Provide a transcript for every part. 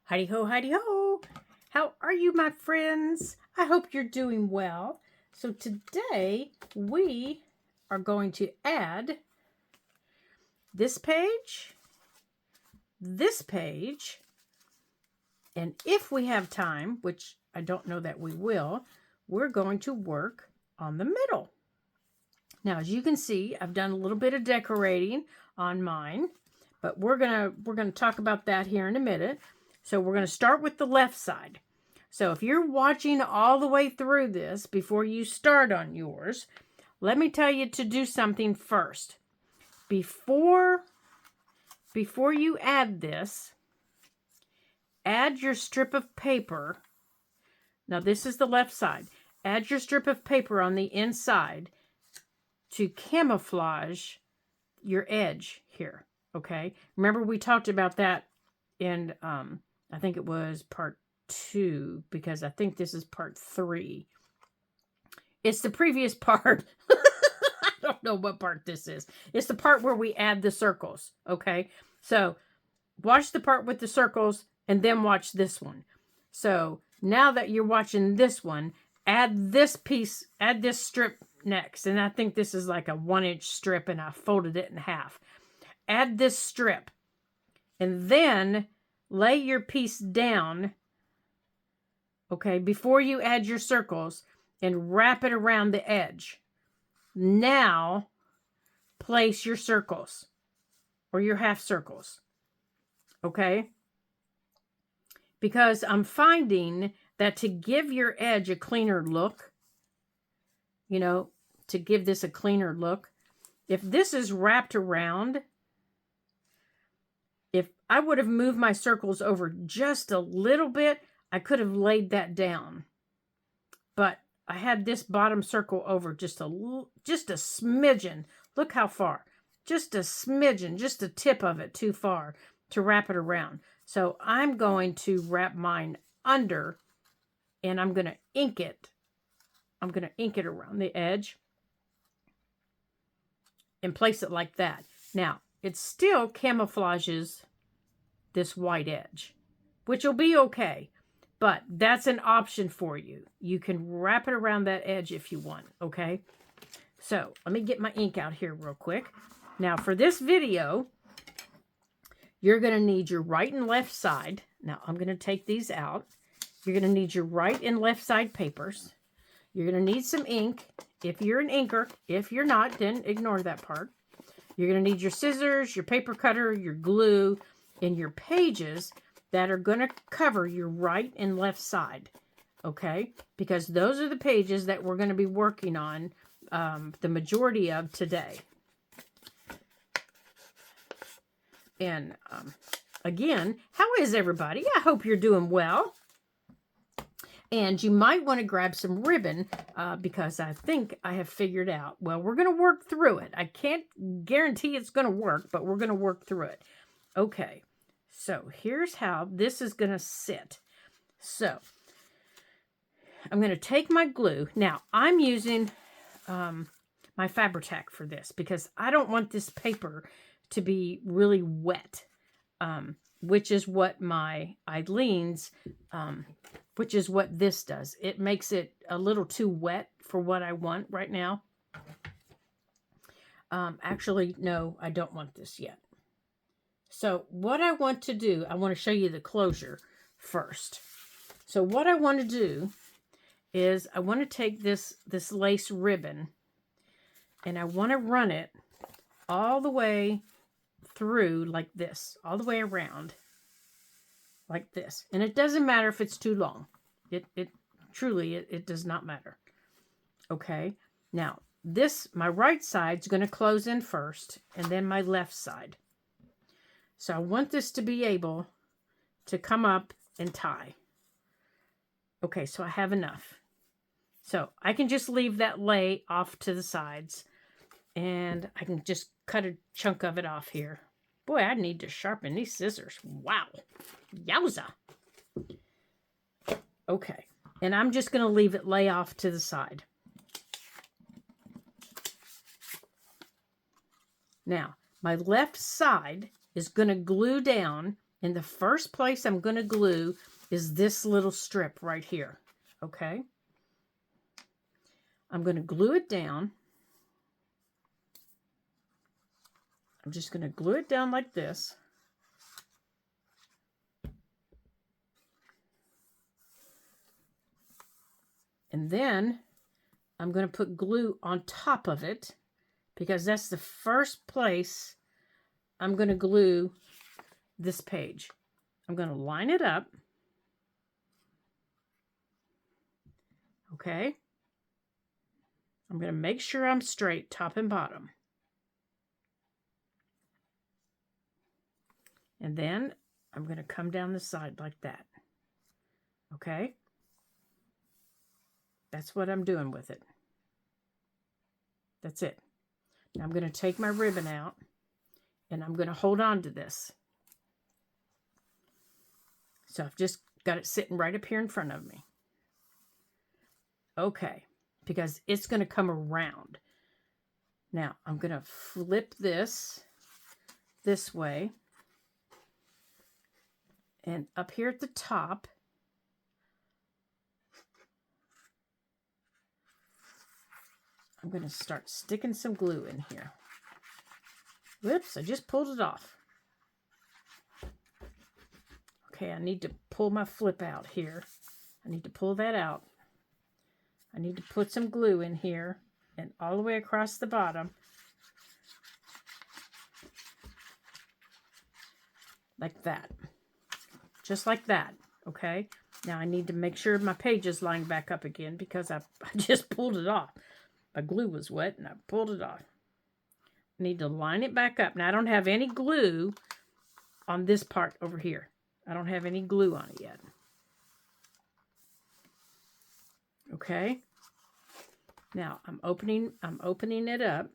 Heidi ho, Heidi ho. How are you, my friends? I hope you're doing well. So today we are going to add this page, and if we have time, which I don't know that we will, we're going to work on the middle. Now, as you can see, I've done a little bit of decorating on mine, but we're gonna talk about that here in a minute. So we're going to start with the left side. So if you're watching all the way through this before you start on yours, let me tell you to do something first. Before you add this, add your strip of paper. Now this is the left side. Add your strip of paper on the inside to camouflage your edge here, okay? Remember we talked about that in I think it was part 2, because I think this is part 3. It's the previous part. I don't know what part this is. It's the part where we add the circles, okay? So watch the part with the circles and then watch this one. So now that you're watching this one, add this piece, add this strip next. And I think this is like a 1-inch strip and I folded it in half. Add this strip and then lay your piece down, okay, before you add your circles, and wrap it around the edge. Now, place your circles or your half circles, okay? Because I'm finding that to give your edge a cleaner look, you know, to give this a cleaner look, if this is wrapped around, if I would have moved my circles over just a little bit, I could have laid that down. But I had this bottom circle over just a smidgen. Look how far. Just a smidgen, just a tip of it too far to wrap it around. So I'm going to wrap mine under and I'm going to ink it. I'm going to ink it around the edge and place it like that. Now, it still camouflages this white edge, which will be okay. But that's an option for you. You can wrap it around that edge if you want, okay? So let me get my ink out here real quick. Now for this video, you're going to need your right and left side. Now I'm going to take these out. You're going to need your right and left side papers. You're going to need some ink if you're an inker. If you're not, then ignore that part. You're going to need your scissors, your paper cutter, your glue, and your pages that are going to cover your right and left side, okay? Because those are the pages that we're going to be working on the majority of today. And again, how is everybody? I hope you're doing well. And you might want to grab some ribbon because I think I have figured out, well, we're going to work through it. I can't guarantee it's going to work, but we're going to work through it. Okay, so here's how this is going to sit. So I'm going to take my glue. Now, I'm using my Fabri-Tac for this because I don't want this paper to be really wet, which is what my Eileen's, which is what this does. It makes it a little too wet for what I want right now. Actually, no, I don't want this yet. So what I want to do, I want to show you the closure first. So what I want to do is I want to take this lace ribbon and I want to run it all the way through like this, all the way around like this. And it doesn't matter if it's too long. It truly does not matter. Okay. Now my right side's going to close in first and then my left side. So I want this to be able to come up and tie. Okay, so I have enough. So I can just leave that lay off to the sides and I can just cut a chunk of it off here. Boy, I need to sharpen these scissors. Wow. Yowza. Okay, and I'm just going to leave it lay off to the side. Now, my left side is going to glue down in the first place I'm going to glue is this little strip right here. Okay? I'm going to glue it down. I'm just going to glue it down like this. And then I'm going to put glue on top of it because that's the first place I'm going to glue this page. I'm going to line it up. Okay. I'm going to make sure I'm straight top and bottom. And then I'm going to come down the side like that. Okay. That's what I'm doing with it. That's it. Now I'm going to take my ribbon out and I'm going to hold on to this. So I've just got it sitting right up here in front of me. Okay, because it's going to come around. Now I'm going to flip this way. And up here at the top, I'm going to start sticking some glue in here. Whoops, I just pulled it off. Okay, I need to pull my flip out here. I need to pull that out. I need to put some glue in here and all the way across the bottom. Like that. Just like that, okay? Now I need to make sure my page is lined back up again because I just pulled it off. My glue was wet and I pulled it off. I need to line it back up. Now I don't have any glue on this part over here. I don't have any glue on it yet. Okay? Now I'm opening it up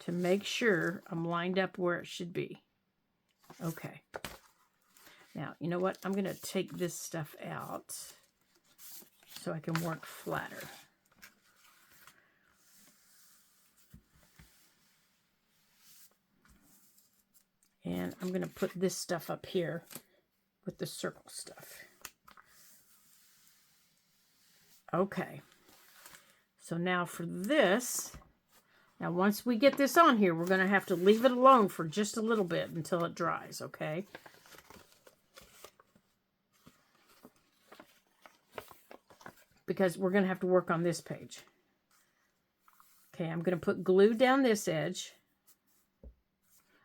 to make sure I'm lined up where it should be. Okay. Now, you know what? I'm going to take this stuff out so I can work flatter. And I'm going to put this stuff up here with the circle stuff. Okay. So now for this, now once we get this on here, we're going to have to leave it alone for just a little bit until it dries, okay? Because we're going to have to work on this page. Okay, I'm going to put glue down this edge.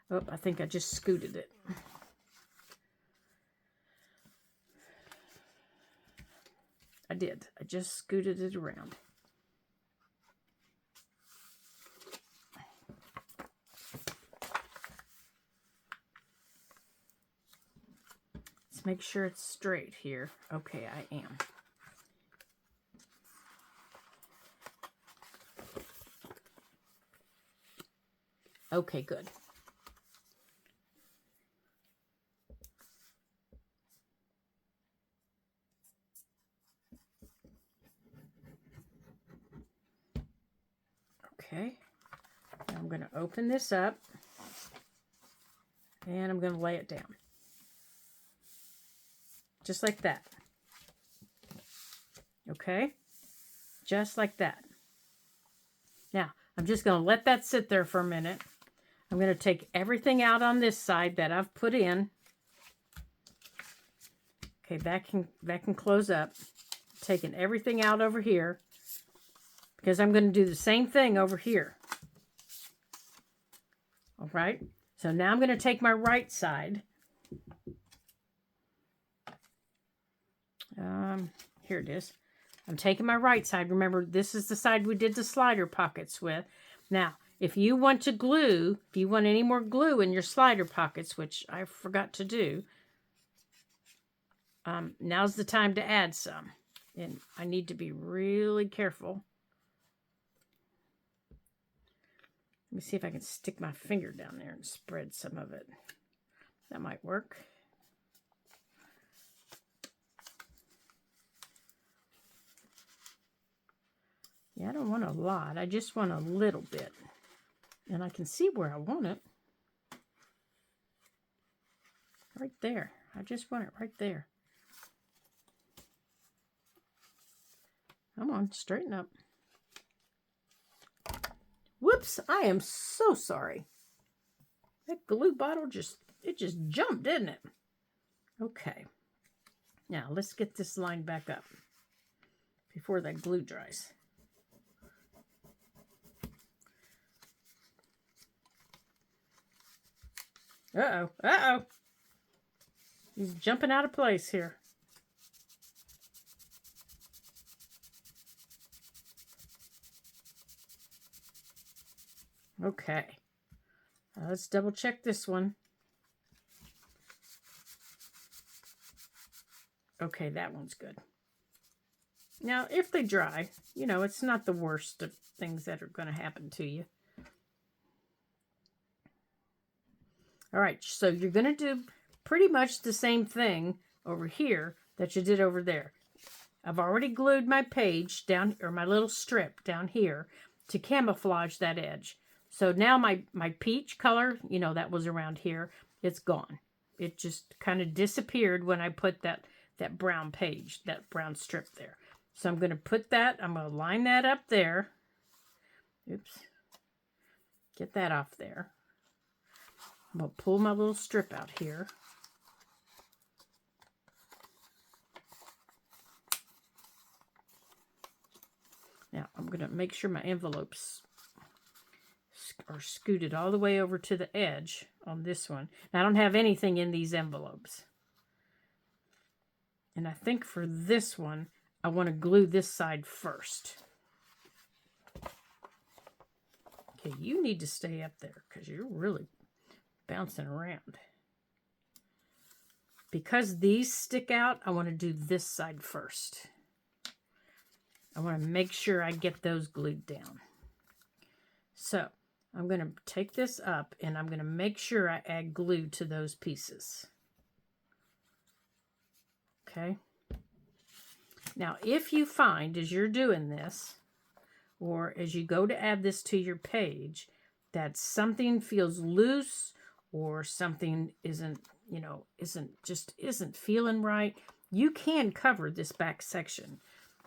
Oh, I think I just scooted it. I did. I just scooted it around. Let's make sure it's straight here. Okay, I am. Okay, good. Okay, now I'm going to open this up and I'm going to lay it down. Just like that. Okay, just like that. Now, I'm just going to let that sit there for a minute. I'm going to take everything out on this side that I've put in. Okay, that can close up. Taking everything out over here because I'm going to do the same thing over here. All right. So now I'm going to take my right side. Here it is. I'm taking my right side. Remember, this is the side we did the slider pockets with. Now, if you want to glue, if you want any more glue in your slider pockets, which I forgot to do, now's the time to add some. And I need to be really careful. Let me see if I can stick my finger down there and spread some of it. That might work. Yeah, I don't want a lot. I just want a little bit. And I can see where I want it. Right there. I just want it right there. Come on, straighten up. Whoops, I am so sorry. That glue bottle just jumped, didn't it? Okay. Now, let's get this line back up before that glue dries. Uh-oh, uh-oh. He's jumping out of place here. Okay. Let's double check this one. Okay, that one's good. Now, if they dry, you know, it's not the worst of things that are going to happen to you. All right, so you're going to do pretty much the same thing over here that you did over there. I've already glued my page down, or my little strip down here, to camouflage that edge. So now my peach color, you know, that was around here, it's gone. It just kind of disappeared when I put that brown page, that brown strip there. So I'm going to put that, I'm going to line that up there. Oops. Get that off there. I'm going to pull my little strip out here. Now, I'm going to make sure my envelopes are scooted all the way over to the edge on this one. Now, I don't have anything in these envelopes. And I think for this one, I want to glue this side first. Okay, you need to stay up there because you're really bouncing around. Because these stick out, I want to do this side first. I want to make sure I get those glued down. So I'm going to take this up and I'm going to make sure I add glue to those pieces. Okay. Now, if you find as you're doing this, or as you go to add this to your page, that something feels loose or something isn't, you know, isn't feeling right, you can cover this back section,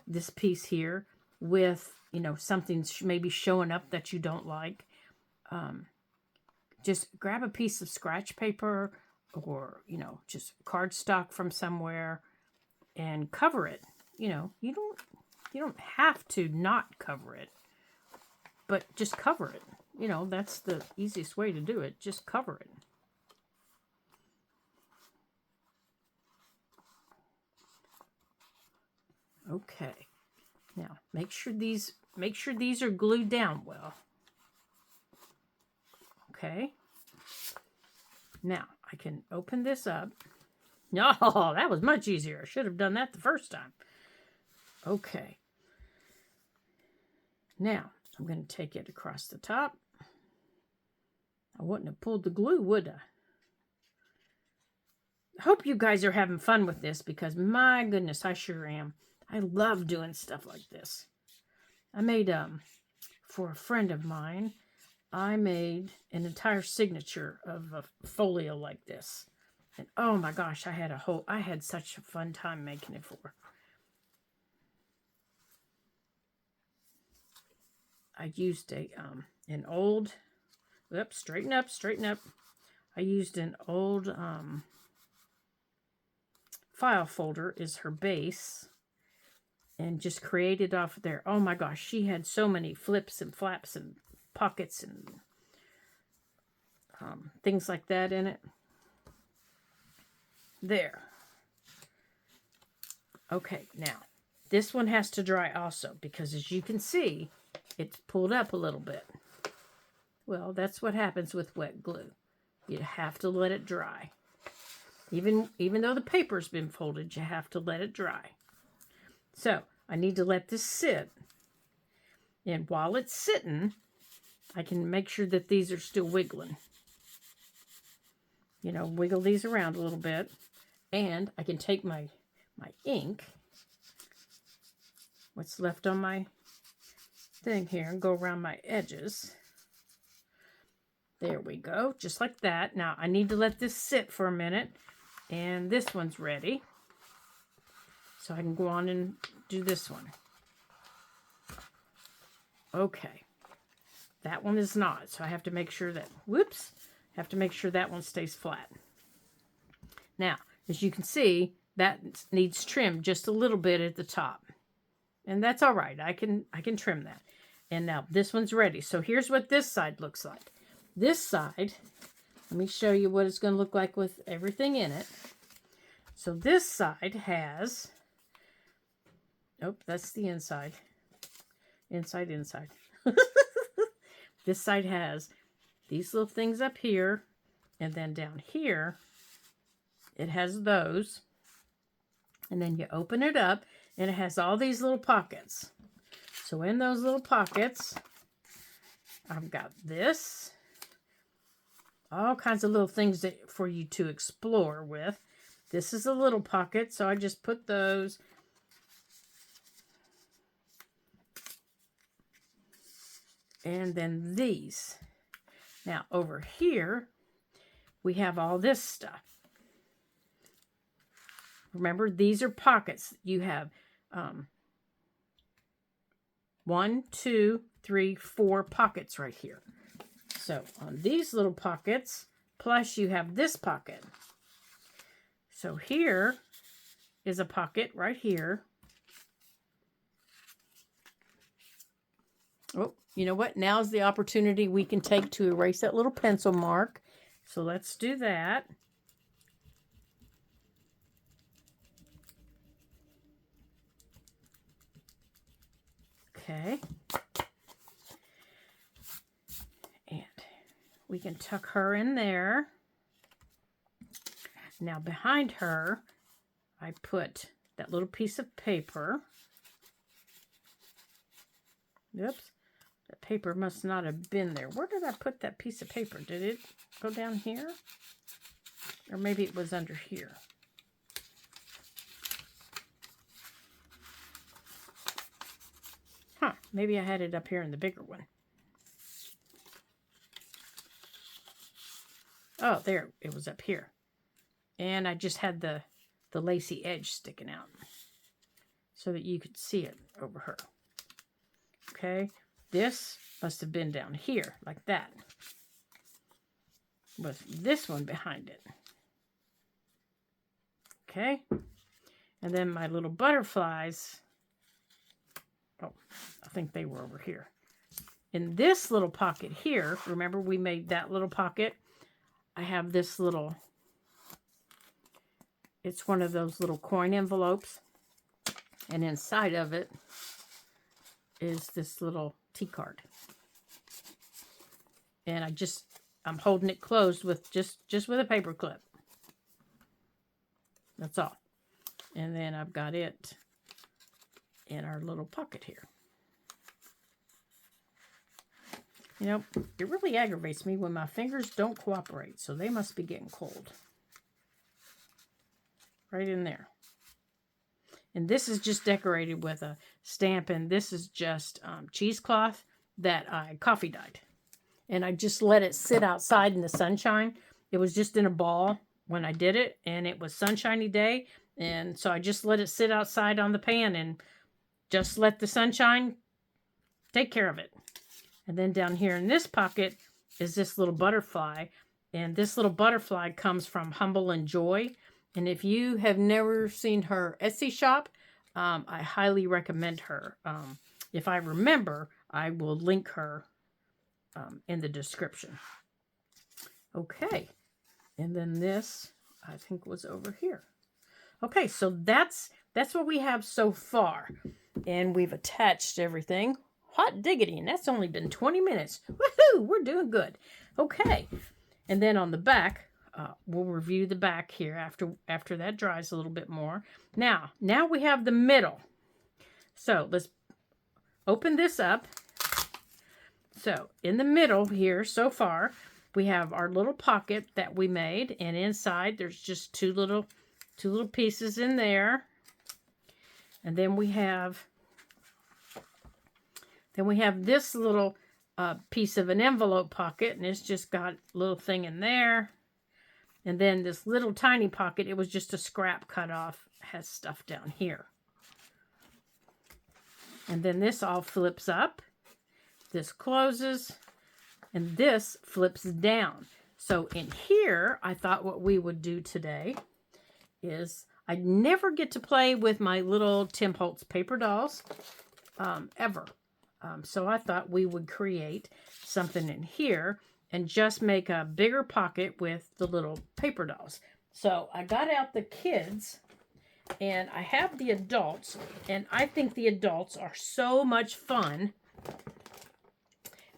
this piece here, with, you know, something maybe showing up that you don't like. Just grab a piece of scratch paper or, you know, just cardstock from somewhere and cover it. You know, you don't have to not cover it, but just cover it. You know, that's the easiest way to do it. Just cover it. Okay. Now, make sure these are glued down well. Okay. Now, I can open this up. Oh, that was much easier. I should have done that the first time. Okay. Now, I'm going to take it across the top. I wouldn't have pulled the glue, would I? I hope you guys are having fun with this because, my goodness, I sure am. I love doing stuff like this. I made, for a friend of mine, I made an entire signature of a folio like this. And oh my gosh, I had such a fun time making it for her. I used an old, oops, straighten up. I used an old file folder as her base and just created off of there. Oh my gosh, she had so many flips and flaps and pockets and things like that in it. There. Okay, now, this one has to dry also because as you can see, it's pulled up a little bit. Well, that's what happens with wet glue. You have to let it dry. Even though the paper's been folded, you have to let it dry. So, I need to let this sit. And while it's sitting, I can make sure that these are still wiggling. You know, wiggle these around a little bit. And I can take my ink, what's left on my thing here, and go around my edges. There we go, just like that. Now, I need to let this sit for a minute And this one's ready. So I can go on and do this one. Okay. That one is not. So I have to make sure that, whoops, have to make sure that one stays flat. Now, as you can see, that needs trim just a little bit at the top. And that's all right. I can trim that. And now this one's ready. So here's what this side looks like. This side, let me show you what it's going to look like with everything in it. So this side has, oh, that's the inside. Inside. This side has these little things up here. And then down here, it has those. And then you open it up, and it has all these little pockets. So in those little pockets, I've got this. All kinds of little things for you to explore with. This is a little pocket, so I just put those. And then these. Now over here, we have all this stuff. Remember, these are pockets. You have 1, 2, 3, 4 pockets right here. So on these little pockets, plus you have this pocket. So here is a pocket right here. Oh, you know what? Now's the opportunity we can take to erase that little pencil mark. So let's do that. Okay. And we can tuck her in there. Now behind her, I put that little piece of paper. Oops. The paper must not have been there. Where did I put that piece of paper? Did it go down here? Or maybe it was under here. Huh, maybe I had it up here in the bigger one. Oh, there, it was up here. And I just had the lacy edge sticking out so that you could see it over her. Okay, this must have been down here, like that, with this one behind it. Okay, and then my little butterflies, oh, I think they were over here. In this little pocket here, remember we made that little pocket? I have this little, it's one of those little coin envelopes. And inside of it is this little tea card. And I'm holding it closed with just with a paper clip. That's all. And then I've got it in our little pocket here. You know, it really aggravates me when my fingers don't cooperate, so they must be getting cold. Right in there. And this is just decorated with a stamp, and this is just cheesecloth that I coffee dyed. And I just let it sit outside in the sunshine. It was just in a ball when I did it, and it was sunshiny day, and so I just let it sit outside on the pan and just let the sunshine take care of it. And then down here in this pocket is this little butterfly. And this little butterfly comes from Humble and Joy. And if you have never seen her Etsy shop, I highly recommend her. If I remember, I will link her in the description. Okay. And then this, I think, was over here. Okay, so that's what we have so far. And we've attached everything. Hot diggity, and that's only been 20 minutes. Woohoo! We're doing good. Okay. And then on the back, we'll review the back here after that dries a little bit more. Now we have the middle. So let's open this up. So in the middle here, so far, we have our little pocket that we made, and inside there's just two little pieces in there. And then we have this little piece of an envelope pocket, and it's just got a little thing in there. And then this little tiny pocket, it was just a scrap cut off, has stuff down here. And then this all flips up. This closes. And this flips down. So in here, I thought what we would do today is, I never get to play with my little Tim Holtz paper dolls, ever. So I thought we would create something in here and just make a bigger pocket with the little paper dolls. So I got out the kids and I have the adults, and I think the adults are so much fun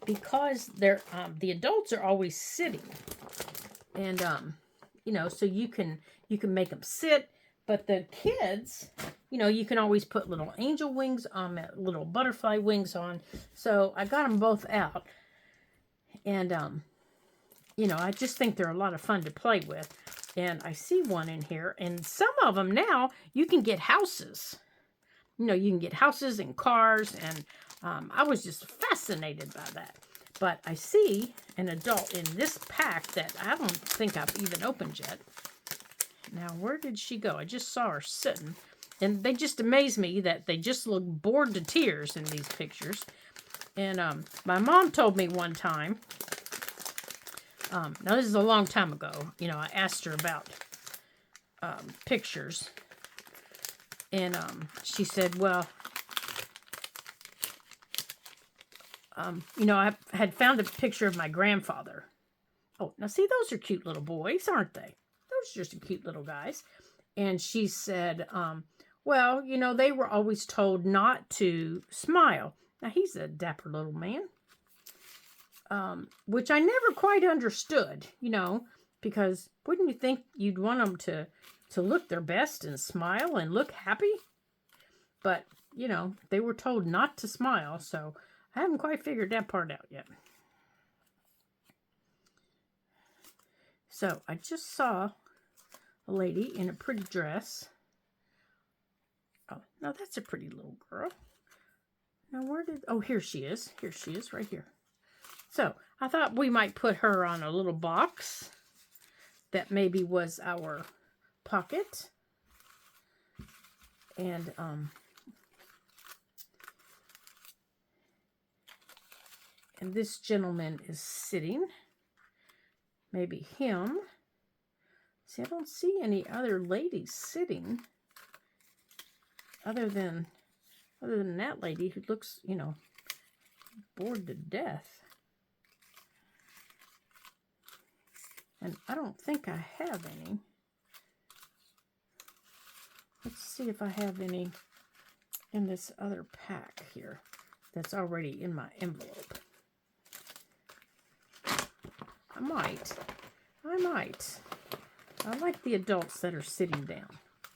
because they're the adults are always sitting, and you know, so you can make them sit, but the kids, you know, you can always put little angel wings on, little butterfly wings on. So I got them both out, and you know, I just think they're a lot of fun to play with. And I see one in here, and some of them now you can get houses. You know, you can get houses and cars, and I was just fascinated by that. But I see an adult in this pack that I don't think I've even opened yet. Now, where did she go? I just saw her sitting. And they just amaze me that they just look bored to tears in these pictures. And my mom told me one time, now this is a long time ago, you know, I asked her about pictures. And she said, well, you know, I had found a picture of my grandfather. Oh, now see, those are cute little boys, aren't they? Those are just cute little guys. And she said, well, you know, they were always told not to smile. Now, he's a dapper little man, which I never quite understood, you know, because wouldn't you think you'd want them to look their best and smile and look happy? But, you know, they were told not to smile, so I haven't quite figured that part out yet. So I just saw a lady in a pretty dress. Oh, no, that's a pretty little girl. Now oh, here she is. Here she is right here. So I thought we might put her on a little box that maybe was our pocket. And this gentleman is sitting. Maybe him. See, I don't see any other ladies sitting other than that lady who looks, you know, bored to death. And I don't think I have any. Let's see if I have any in this other pack here that's already in my envelope. I might. I like the adults that are sitting down.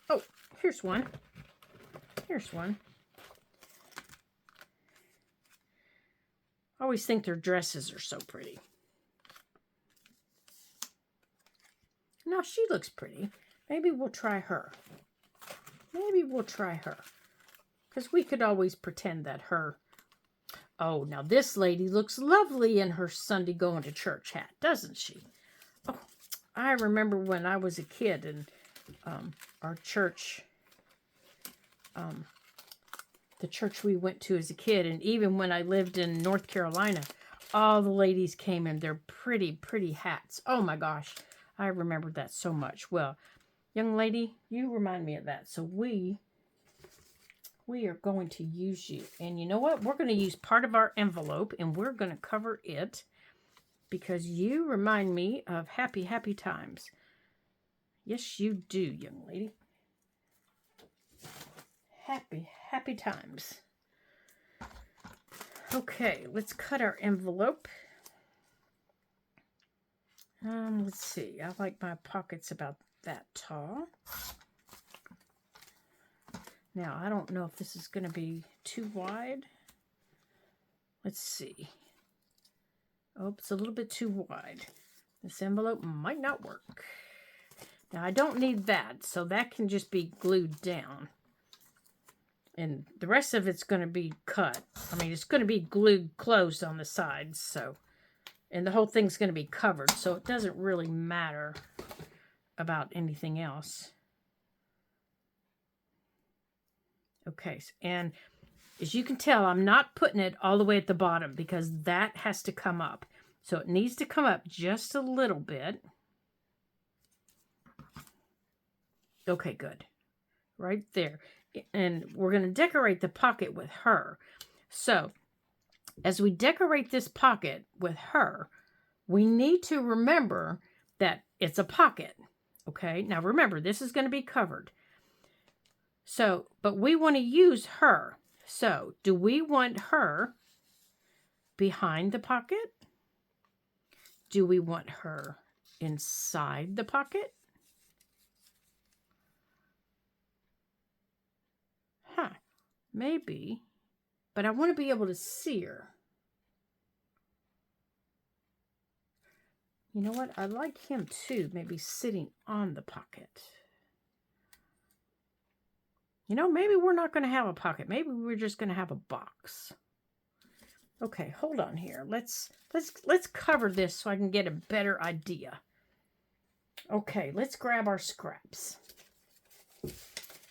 Oh, here's one. Here's one. I always think their dresses are so pretty. Now, she looks pretty. Maybe we'll try her. Because we could always pretend that her... Oh, now this lady looks lovely in her Sunday going to church hat, doesn't she? Oh, I remember when I was a kid and our church, the church we went to as a kid, and even when I lived in North Carolina, all the ladies came in their pretty, pretty hats. Oh my gosh, I remember that so much. Well, young lady, you remind me of that. So we are going to use you. And you know what? We're going to use part of our envelope, and we're going to cover it because you remind me of happy, happy times. Yes, you do, young lady. Happy, happy times. Okay, let's cut our envelope. Let's see. I like my pockets about that tall. Now, I don't know if this is going to be too wide. Let's see. Oh, it's a little bit too wide. This envelope might not work. Now, I don't need that, so that can just be glued down. And the rest of it's going to be cut. I mean, it's going to be glued closed on the sides, so... And the whole thing's going to be covered, so it doesn't really matter about anything else. Okay, and as you can tell, I'm not putting it all the way at the bottom because that has to come up. So it needs to come up just a little bit. Okay, good. Right there. And we're going to decorate the pocket with her. So as we decorate this pocket with her, we need to remember that it's a pocket. Okay, now remember, this is going to be covered. So, but we want to use her. So, do we want her behind the pocket? Do we want her inside the pocket? Huh, maybe. But I want to be able to see her. You know what? I like him too, maybe sitting on the pocket. You know, maybe we're not going to have a pocket. Maybe we're just going to have a box. Okay, hold on here. Let's cover this so I can get a better idea. Okay, let's grab our scraps.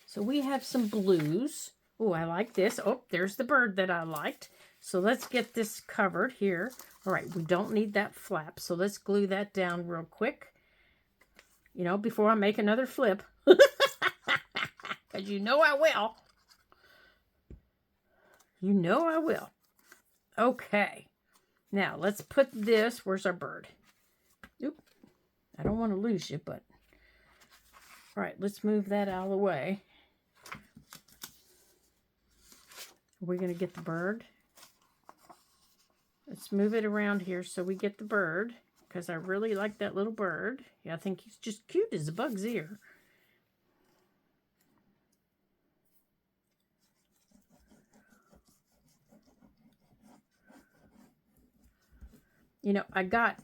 So we have some blues. Oh, I like this. Oh, there's the bird that I liked. So let's get this covered here. All right, we don't need that flap. So let's glue that down real quick. You know, before I make another flip. Because you know I will. You know I will. Okay. Now, let's put this... Where's our bird? Oop. I don't want to lose you, but... All right, let's move that out of the way. Are we going to get the bird? Let's move it around here so we get the bird. Because I really like that little bird. Yeah, I think he's just cute as a bug's ear. You know, I got,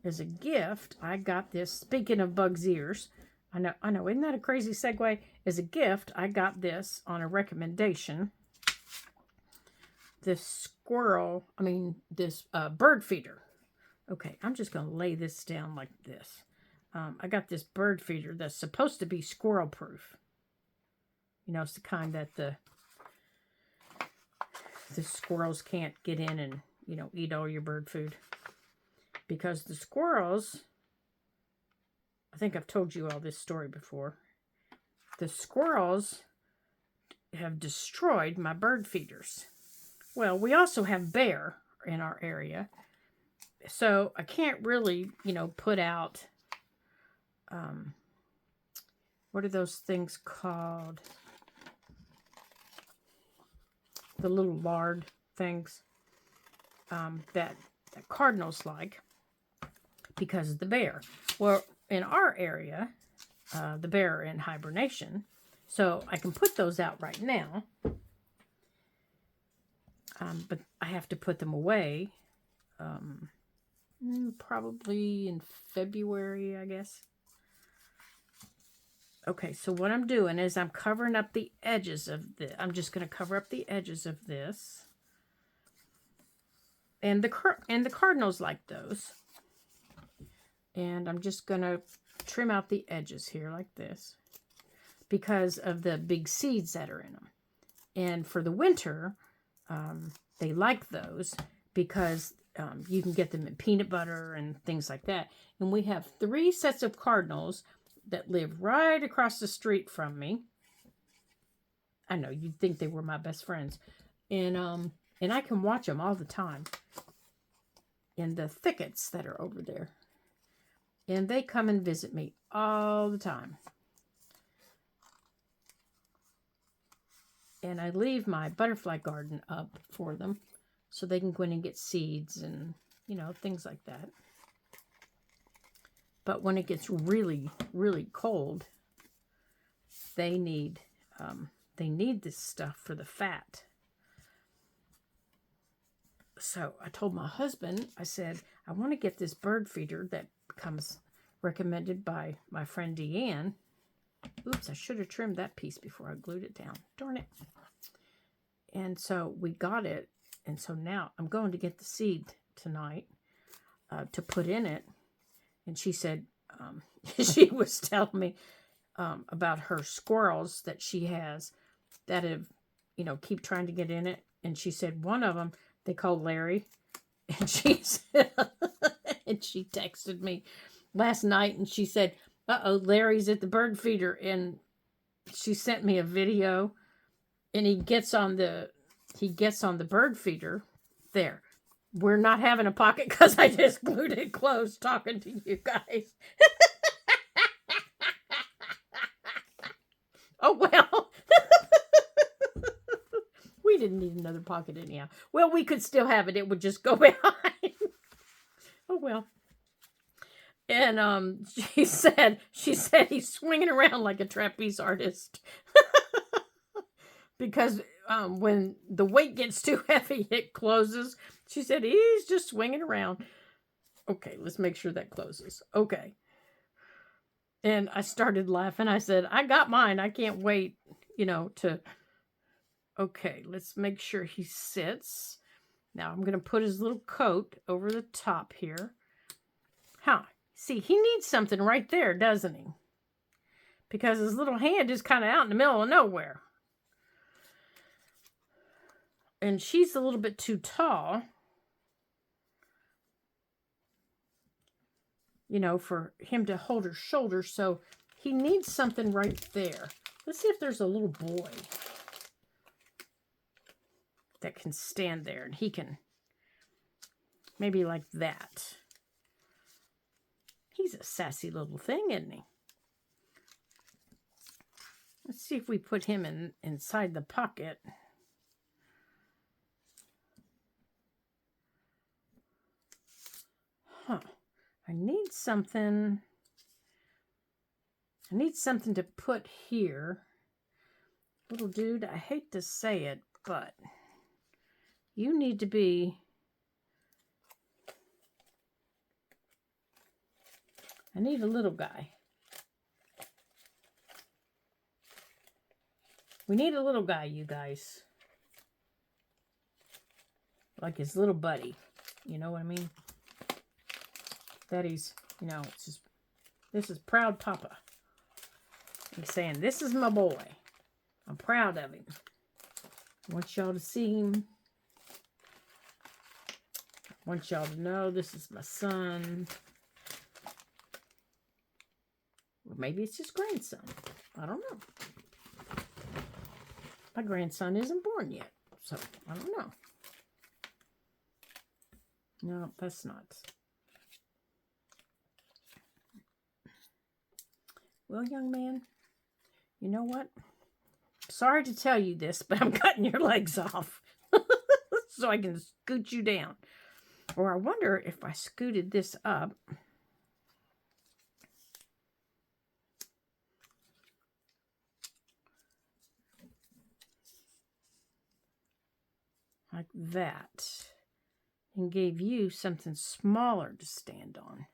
as a gift, I got this, speaking of bug's ears, I know, isn't that a crazy segue? As a gift, I got this on a recommendation. This bird feeder. Okay, I'm just going to lay this down like this. I got this bird feeder that's supposed to be squirrel proof. You know, it's the kind that the squirrels can't get in and, you know, eat all your bird food. Because the squirrels, I think I've told you all this story before. The squirrels have destroyed my bird feeders. Well, we also have bear in our area. So I can't really, you know, put out, what are those things called? The little lard things that cardinals like because of the bear. Well, in our area, the bear are in hibernation, so I can put those out right now. But I have to put them away probably in February, I guess. Okay, so what I'm doing is I'm covering up the edges of this. I'm just going to cover up the edges of this. And the cardinals like those. And I'm just going to trim out the edges here like this because of the big seeds that are in them. And for the winter, they like those because you can get them in peanut butter and things like that. And we have 3 sets of cardinals that live right across the street from me. I know, you'd think they were my best friends. And I can watch them all the time in the thickets that are over there. And they come and visit me all the time. And I leave my butterfly garden up for them so they can go in and get seeds and, you know, things like that. But when it gets really, really cold, they need this stuff for the fat. So I told my husband, I said, I want to get this bird feeder that comes recommended by my friend Deanne. Oops, I should have trimmed that piece before I glued it down. Darn it. And so we got it. And so now I'm going to get the seed tonight to put in it. And she said, she was telling me about her squirrels that she has that have, keep trying to get in it. And she said one of them they call Larry. And she said, and she texted me last night and she said, "Uh-oh, Larry's at the bird feeder." And she sent me a video and he gets on the bird feeder there. We're not having a pocket because I just glued it closed talking to you guys. Oh, well. We didn't need another pocket anyhow. Well, we could still have it. It would just go behind. Oh, well. And she said he's swinging around like a trapeze artist. Because when the weight gets too heavy, it closes. She said he's just swinging around. Okay, let's make sure that closes. Okay. And I started laughing. I said, I got mine. I can't wait, to... Okay, let's make sure he sits. Now I'm going to put his little coat over the top here. See, he needs something right there, doesn't he? Because his little hand is kind of out in the middle of nowhere. And she's a little bit too tall, for him to hold her shoulder. So he needs something right there. Let's see if there's a little boy that can stand there and he can maybe like that. He's a sassy little thing, isn't he? Let's see if we put him inside the pocket. I need something to put here. Little dude, I hate to say it, but you need to be... I need a little guy. We need a little guy, you guys. Like his little buddy. You know what I mean? That he's, it's just, this is proud Papa. He's saying, this is my boy. I'm proud of him. I want y'all to see him. I want y'all to know this is my son. Or maybe it's his grandson. I don't know. My grandson isn't born yet, so I don't know. No, that's not. Well, young man, you know what? Sorry to tell you this, but I'm cutting your legs off so I can scoot you down. Or I wonder if I scooted this up. Like that. And gave you something smaller to stand on.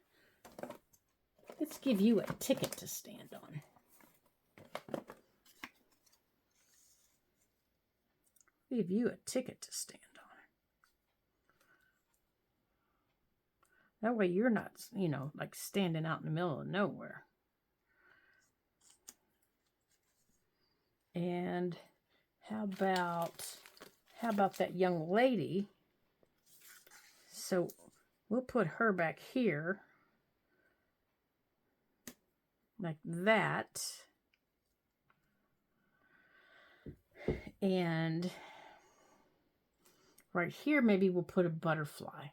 Let's give you a ticket to stand on. Give you a ticket to stand on. That way you're not, like standing out in the middle of nowhere. And how about that young lady? So we'll put her back here. Like that. And right here, maybe we'll put a butterfly.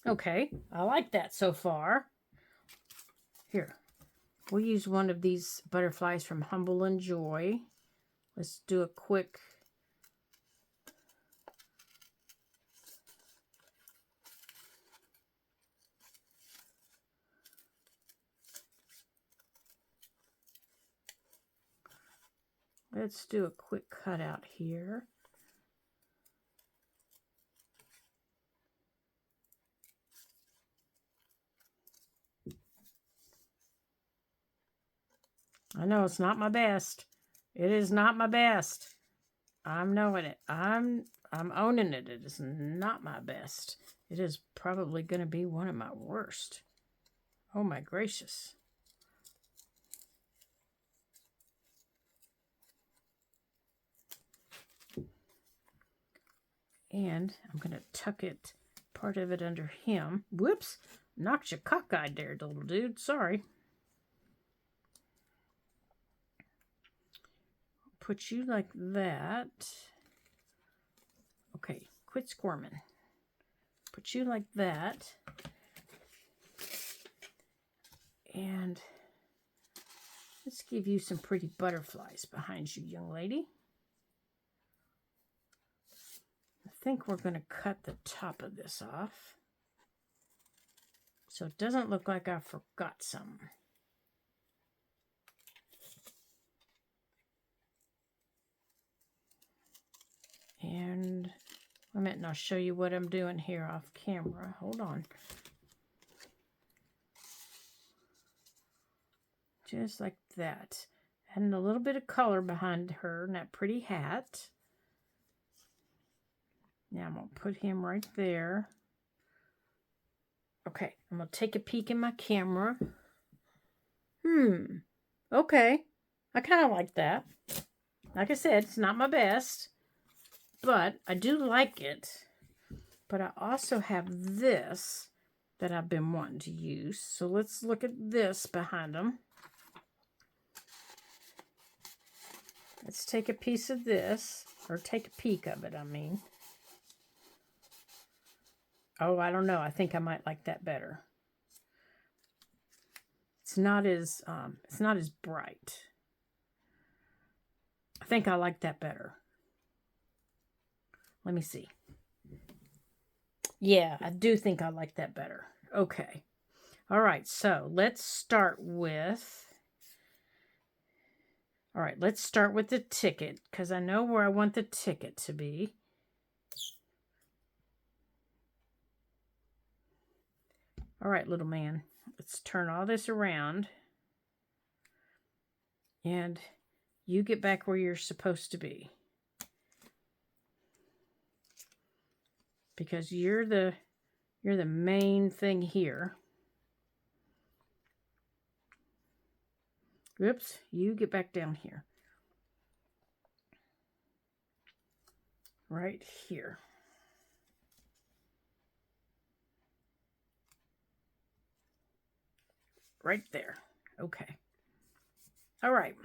Okay, I like that so far. Here, we'll use one of these butterflies from Humble and Joy. Let's do a quick... Let's do a quick cutout here. I know it's not my best. It is not my best. I'm knowing it. I'm owning it. It is not my best. It is probably going to be one of my worst. Oh my gracious. And I'm going to tuck it, part of it under him. Whoops. Knocked you cockeyed there, little dude. Sorry. Put you like that. Okay, quit squirming. Put you like that. And let's give you some pretty butterflies behind you, young lady. I think we're going to cut the top of this off, so it doesn't look like I forgot some. And a minute, and I'll show you what I'm doing here off camera. Hold on. Just like that. Adding a little bit of color behind her and that pretty hat. Now I'm going to put him right there. Okay, I'm going to take a peek in my camera. Okay. I kind of like that. Like I said, it's not my best, but I do like it. But I also have this that I've been wanting to use. So let's look at this behind them. Let's take a piece of this, or take a peek of it, I mean. Oh, I don't know. I think I might like that better. It's not as bright. I think I like that better. Let me see. Yeah, I do think I like that better. Okay. All right, so let's start with... All right, let's start with the ticket, because I know where I want the ticket to be. All right, little man, let's turn all this around. And you get back where you're supposed to be. Because you're the main thing here. Oops, you get back down here. Right here. Right there. Okay. All right.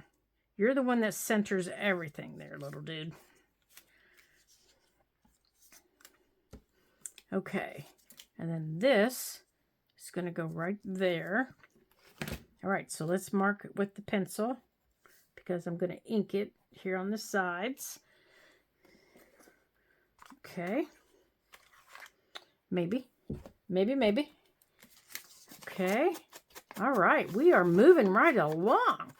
You're the one that centers everything there, little dude. Okay. And then this is going to go right there. All right, so let's mark it with the pencil because I'm going to ink it here on the sides. Okay. Maybe. Okay. All right, we are moving right along.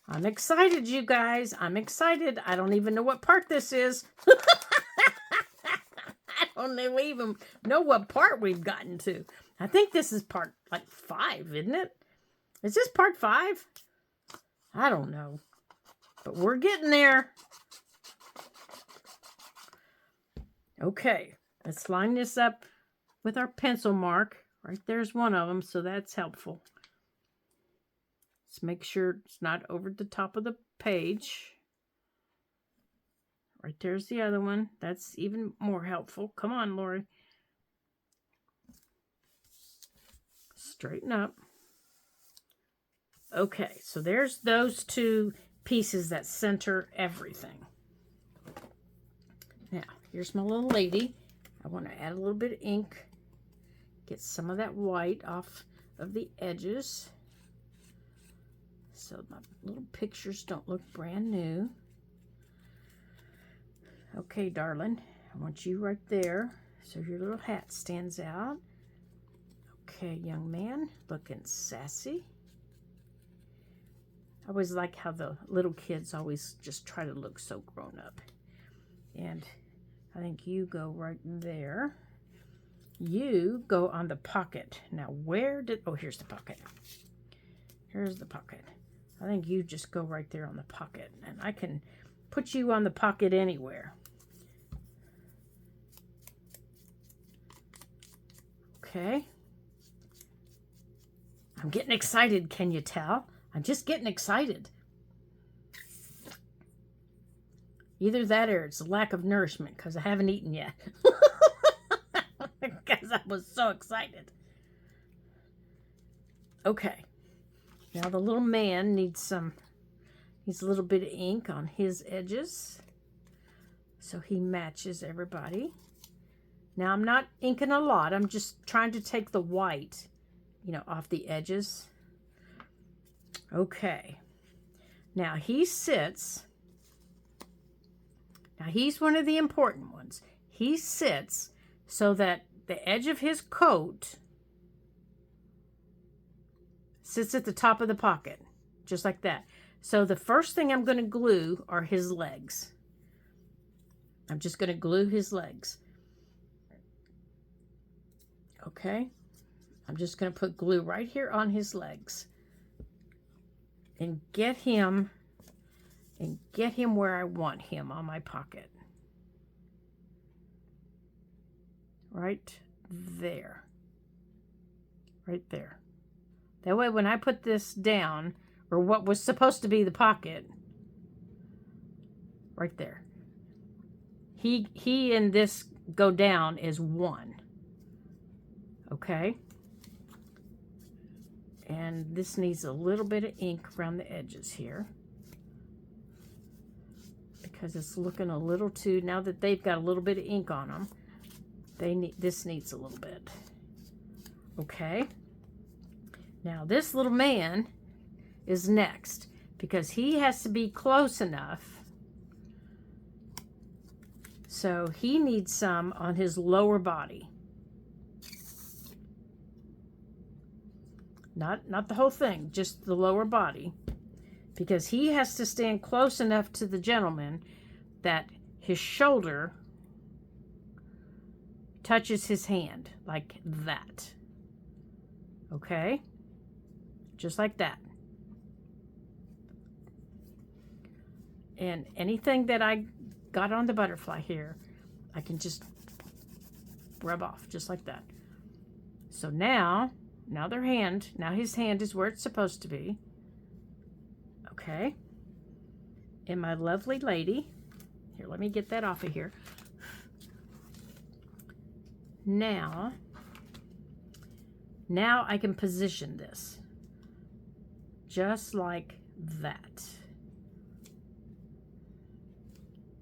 I'm excited, you guys. I'm excited. I don't even know what part this is. I don't even know what part we've gotten to. I think this is part like 5, isn't it? Is this part 5? I don't know. But we're getting there. Okay, let's line this up with our pencil mark. Right there's one of them, so that's helpful. Let's make sure it's not over the top of the page. Right there's the other one. That's even more helpful. Come on, Lori. Straighten up. Okay, so there's those 2 pieces that center everything. Now, here's my little lady. I want to add a little bit of ink. Get some of that white off of the edges, so my little pictures don't look brand new. Okay, darling, I want you right there so your little hat stands out. Okay, young man, looking sassy. I always like how the little kids always just try to look so grown up. And I think you go right there. You go on the pocket. Now, oh, here's the pocket. Here's the pocket. I think you just go right there on the pocket. And I can put you on the pocket anywhere. Okay. I'm getting excited, can you tell? I'm just getting excited. Either that or it's a lack of nourishment because I haven't eaten yet. Because I was so excited. Okay. Now the little man needs a little bit of ink on his edges. So he matches everybody. Now I'm not inking a lot. I'm just trying to take the white, off the edges. Okay. Now he sits. Now he's one of the important ones. He sits so that the edge of his coat sits at the top of the pocket, just like that. So the first thing I'm going to glue are his legs. I'm just going to glue his legs. Okay. I'm just going to put glue right here on his legs. And get him where I want him on my pocket. Right there. Right there. That way when I put this down, or what was supposed to be the pocket, right there. He and this go down as one. Okay? And this needs a little bit of ink around the edges here. Because it's looking a little too, now that they've got a little bit of ink on them, this needs a little bit. Okay. Now this little man is next because he has to be close enough. So he needs some on his lower body. Not the whole thing, just the lower body. Because he has to stand close enough to the gentleman that his shoulder touches his hand, like that. Okay? Just like that. And anything that I got on the butterfly here, I can just rub off, just like that. So now his hand is where it's supposed to be. Okay. And my lovely lady, here, let me get that off of here. Now I can position this just like that.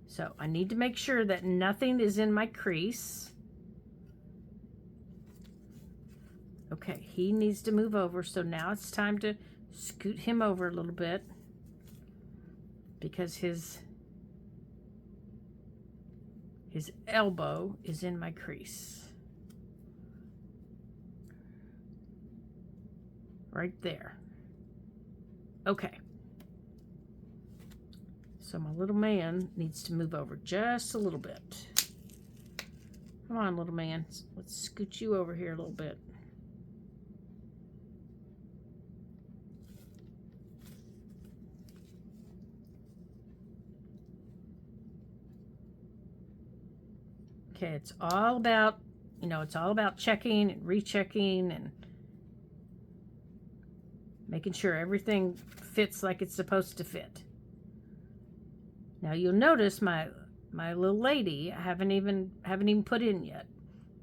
So I need to make sure that nothing is in my crease. Okay, he needs to move over, so now it's time to scoot him over a little bit because his elbow is in my crease. Right there. Okay. So my little man needs to move over just a little bit. Come on, little man. Let's scoot you over here a little bit. Okay, it's all about, it's all about checking and rechecking and making sure everything fits like it's supposed to fit. Now you'll notice my little lady, I haven't even put in yet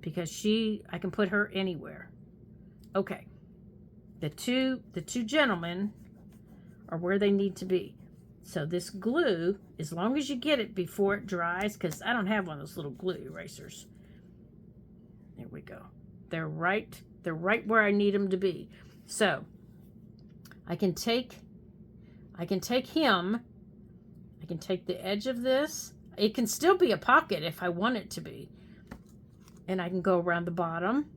because I can put her anywhere. Okay. The two gentlemen are where they need to be. So this glue, as long as you get it before it dries, because I don't have one of those little glue erasers. There we go. They're right where I need them to be. So I can take him. I can take the edge of this. It can still be a pocket if I want it to be. And I can go around the bottom.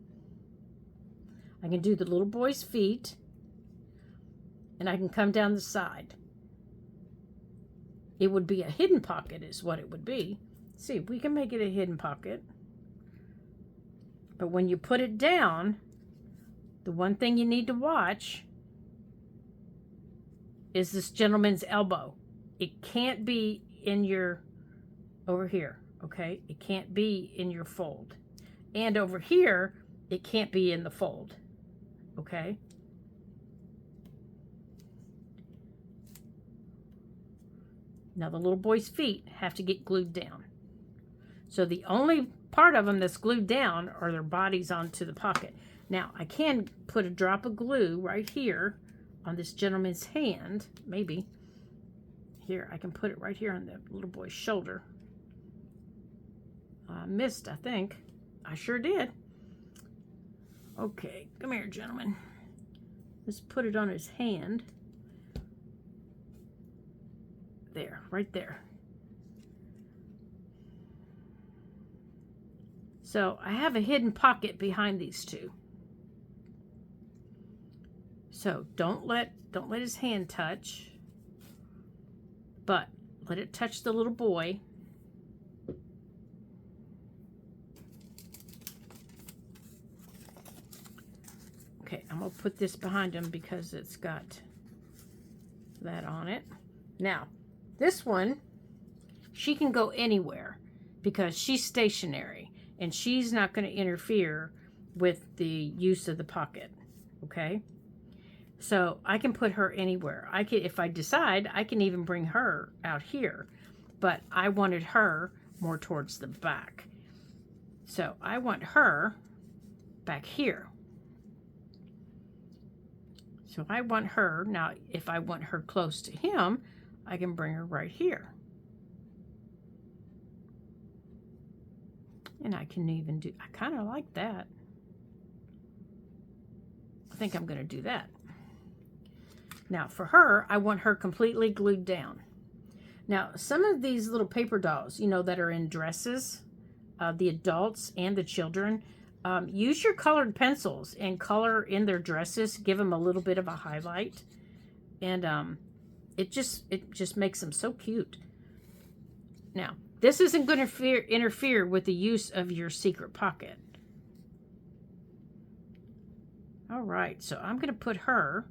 I can do the little boy's feet. And I can come down the side. It would be a hidden pocket is what it would be. See, we can make it a hidden pocket. But when you put it down, the one thing you need to watch is this gentleman's elbow. It can't be in your, over here, okay? It can't be in your fold. And over here, it can't be in the fold, okay? Now the little boy's feet have to get glued down. So the only part of them that's glued down are their bodies onto the pocket. Now I can put a drop of glue right here on this gentleman's hand, maybe. Here, I can put it right here on the little boy's shoulder. I missed, I think. I sure did. Okay, come here, gentlemen. Let's put it on his hand. There, right there. So I have a hidden pocket behind these two. So don't let his hand touch, but let it touch the little boy. Okay, I'm gonna put this behind him because it's got that on it. Now, this one, she can go anywhere because she's stationary and she's not going to interfere with the use of the pocket, okay? So I can put her anywhere. I can, if I decide, I can even bring her out here, but I wanted her more towards the back. So I want her back here. So I want her, now if I want her close to him, I can bring her right here. And I can even do, I kind of like that. I think I'm going to do that. Now for her, I want her completely glued down. Now some of these little paper dolls, you know, that are in dresses, the adults and the children, use your colored pencils and color in their dresses, give them a little bit of a highlight. And it just makes them so cute. Now, this isn't going to interfere with the use of your secret pocket. All right, so I'm going to put her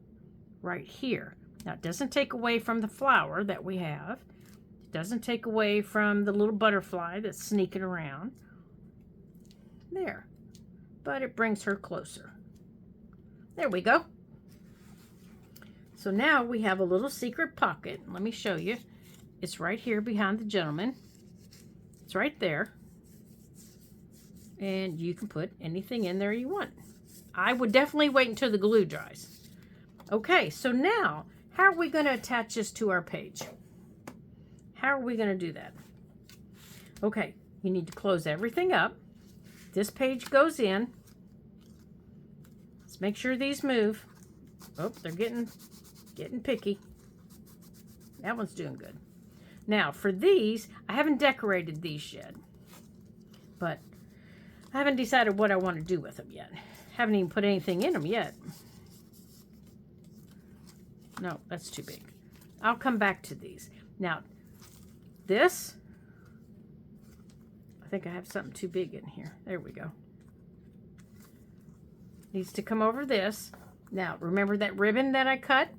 right here. Now, it doesn't take away from the flower that we have. It doesn't take away from the little butterfly that's sneaking around. There. But it brings her closer. There we go. So now we have a little secret pocket. Let me show you. It's right here behind the gentleman. It's right there. And you can put anything in there you want. I would definitely wait until the glue dries. Okay, so now, how are we going to attach this to our page? How are we going to do that? Okay, you need to close everything up. This page goes in. Let's make sure these move. Oh, they're getting picky. That one's doing good. Now, for these, I haven't decorated these yet. But I haven't decided what I want to do with them yet. Haven't even put anything in them yet. No, that's too big. I'll come back to these. Now, this, I think I have something too big in here. There we go. Needs to come over this. Now, remember that ribbon that I cut?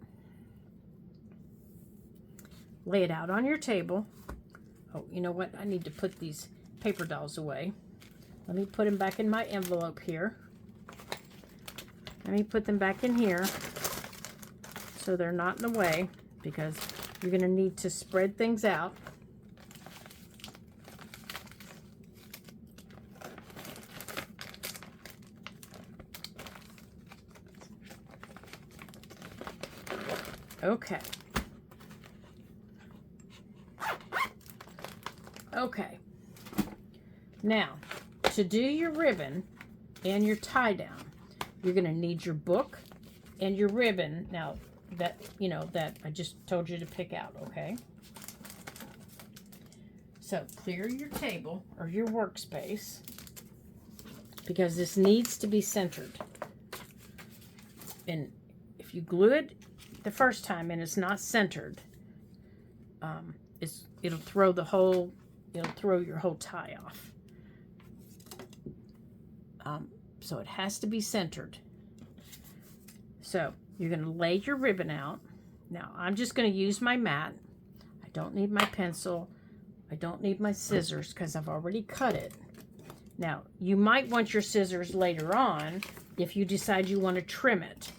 Lay it out on your table. Oh, you know what? I need to put these paper dolls away. Let me put them back in my envelope here. Let me put them back in here so they're not in the way, because you're going to need to spread things out. Okay. Okay. Now, to do your ribbon and your tie down, you're going to need your book and your ribbon. Now, that, you know, that I just told you to pick out, okay? So, clear your table or your workspace, because this needs to be centered. And if you glue it the first time and it's not centered, it'll throw your whole tie off. So it has to be centered. So you're going to lay your ribbon out. Now I'm just going to use my mat. I don't need my pencil. I don't need my scissors because I've already cut it. Now, you might want your scissors later on if you decide you want to trim it.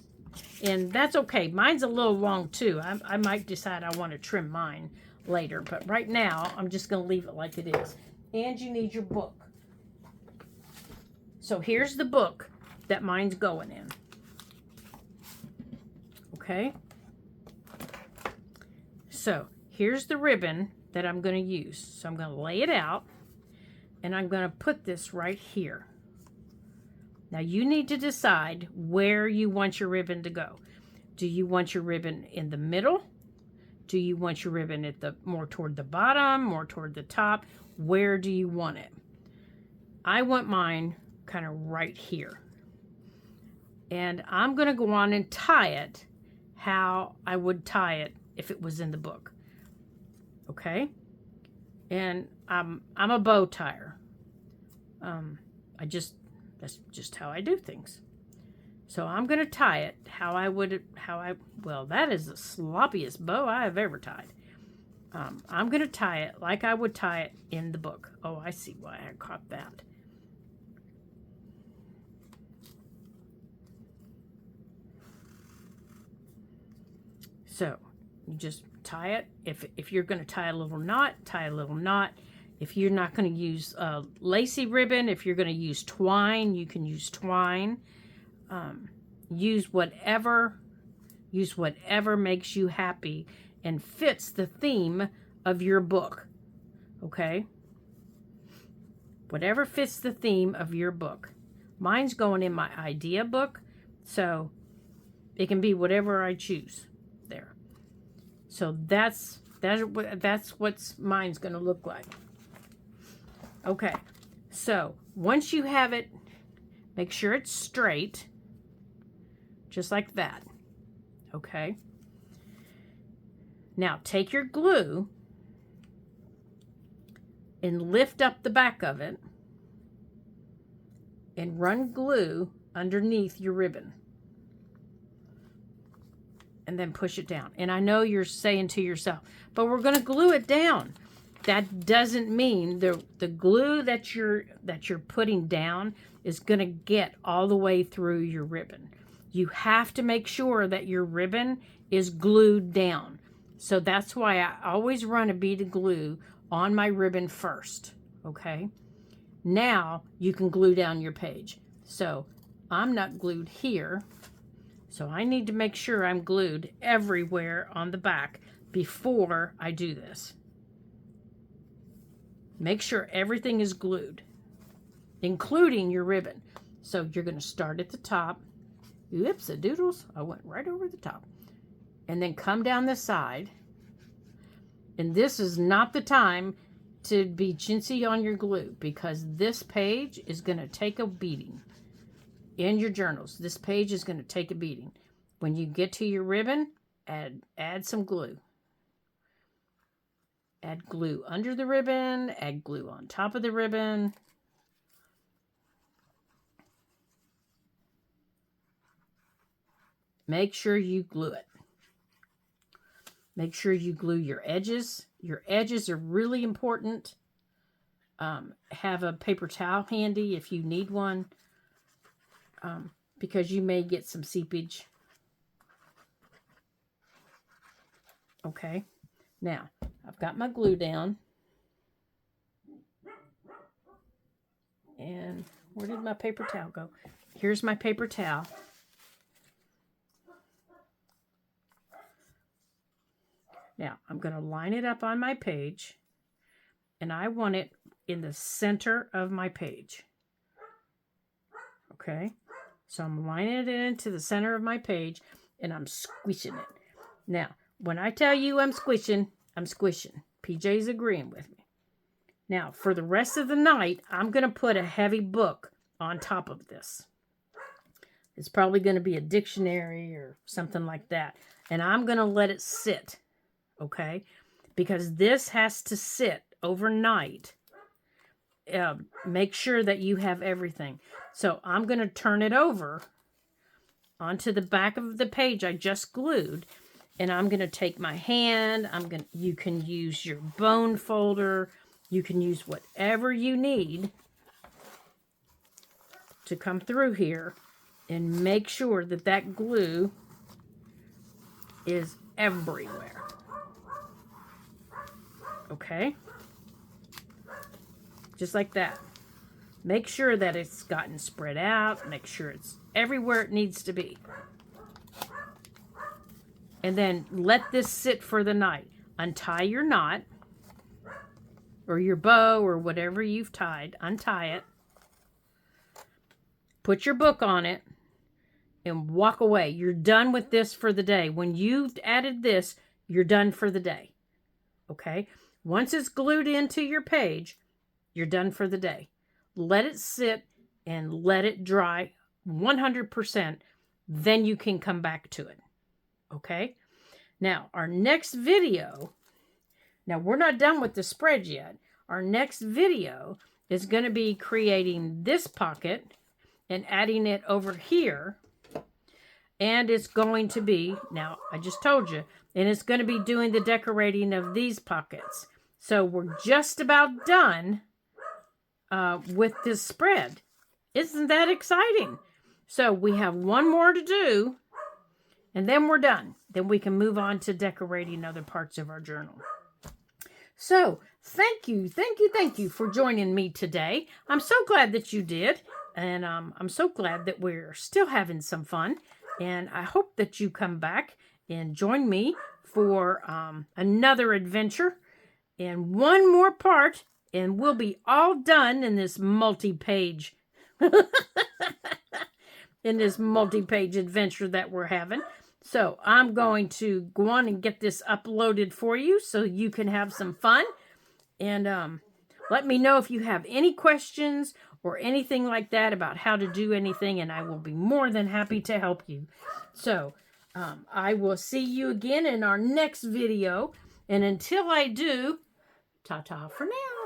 And that's okay. Mine's a little long too. I might decide I want to trim mine later. But right now, I'm just going to leave it like it is. And you need your book. So here's the book that mine's going in. Okay? So here's the ribbon that I'm going to use. So I'm going to lay it out. And I'm going to put this right here. Now you need to decide where you want your ribbon to go. Do you want your ribbon in the middle? Do you want your ribbon at the more toward the bottom, more toward the top? Where do you want it? I want mine kind of right here. And I'm going to go on and tie it how I would tie it if it was in the book. Okay? And I'm a bow tire. That's just how I do things. So I'm going to tie it well, that is the sloppiest bow I have ever tied. I'm going to tie it like I would tie it in the book. Oh, I see why I caught that. So you just tie it. If you're going to tie a little knot, tie a little knot. If you're not going to use lacy ribbon, if you're going to use twine, you can use twine. Use whatever makes you happy and fits the theme of your book. Okay? Whatever fits the theme of your book. Mine's going in my idea book, so it can be whatever I choose there. So that's what mine's going to look like. Okay, so once you have it, make sure it's straight, just like that. Okay. Now take your glue and lift up the back of it and run glue underneath your ribbon. And then push it down. And I know you're saying to yourself, but we're going to glue it down. That doesn't mean the glue that you're putting down is going to get all the way through your ribbon. You have to make sure that your ribbon is glued down. So that's why I always run a bead of glue on my ribbon first. Okay? Now you can glue down your page. So I'm not glued here. So I need to make sure I'm glued everywhere on the back before I do this. Make sure everything is glued, including your ribbon. So you're going to start at the top. Oops, a doodles. I went right over the top. And then come down the side. And this is not the time to be chintzy on your glue, because this page is going to take a beating. In your journals, this page is going to take a beating. When you get to your ribbon, add some glue. Add glue under the ribbon, add glue on top of the ribbon. Make sure you glue it. Make sure you glue your edges. Your edges are really important. Have a paper towel handy if you need one, because you may get some seepage. Okay, now I've got my glue down. And where did my paper towel go? Here's my paper towel. Now, I'm going to line it up on my page, and I want it in the center of my page. Okay? So I'm lining it into the center of my page, and I'm squishing it. Now, when I tell you I'm squishing, I'm squishing. PJ's agreeing with me. Now, for the rest of the night, I'm going to put a heavy book on top of this. It's probably going to be a dictionary or something like that. And I'm going to let it sit. Okay, because this has to sit overnight. Make sure that you have everything. So I'm going to turn it over onto the back of the page I just glued, and I'm going to take my hand. You can use your bone folder. You can use whatever you need to come through here and make sure that that glue is everywhere. Okay? Just like that. Make sure that it's gotten spread out. Make sure it's everywhere it needs to be. And then let this sit for the night. Untie your knot or your bow or whatever you've tied. Untie it. Put your book on it and walk away. You're done with this for the day. When you've added this, you're done for the day. Okay? Once it's glued into your page, you're done for the day. Let it sit and let it dry 100%. Then you can come back to it. Okay? Now, our next video, now we're not done with the spread yet. Our next video is going to be creating this pocket and adding it over here. And it's going to be, now I just told you, and it's going to be doing the decorating of these pockets. So we're just about done with this spread. Isn't that exciting? So we have one more to do, and then we're done. Then we can move on to decorating other parts of our journal. So thank you for joining me today. I'm so glad that you did. And I'm so glad that we're still having some fun. And I hope that you come back and join me for another adventure and one more part. And we'll be all done in this multi-page adventure that we're having. So I'm going to go on and get this uploaded for you so you can have some fun. And let me know if you have any questions or anything like that about how to do anything, and I will be more than happy to help you. So I will see you again in our next video. And until I do, ta-ta for now.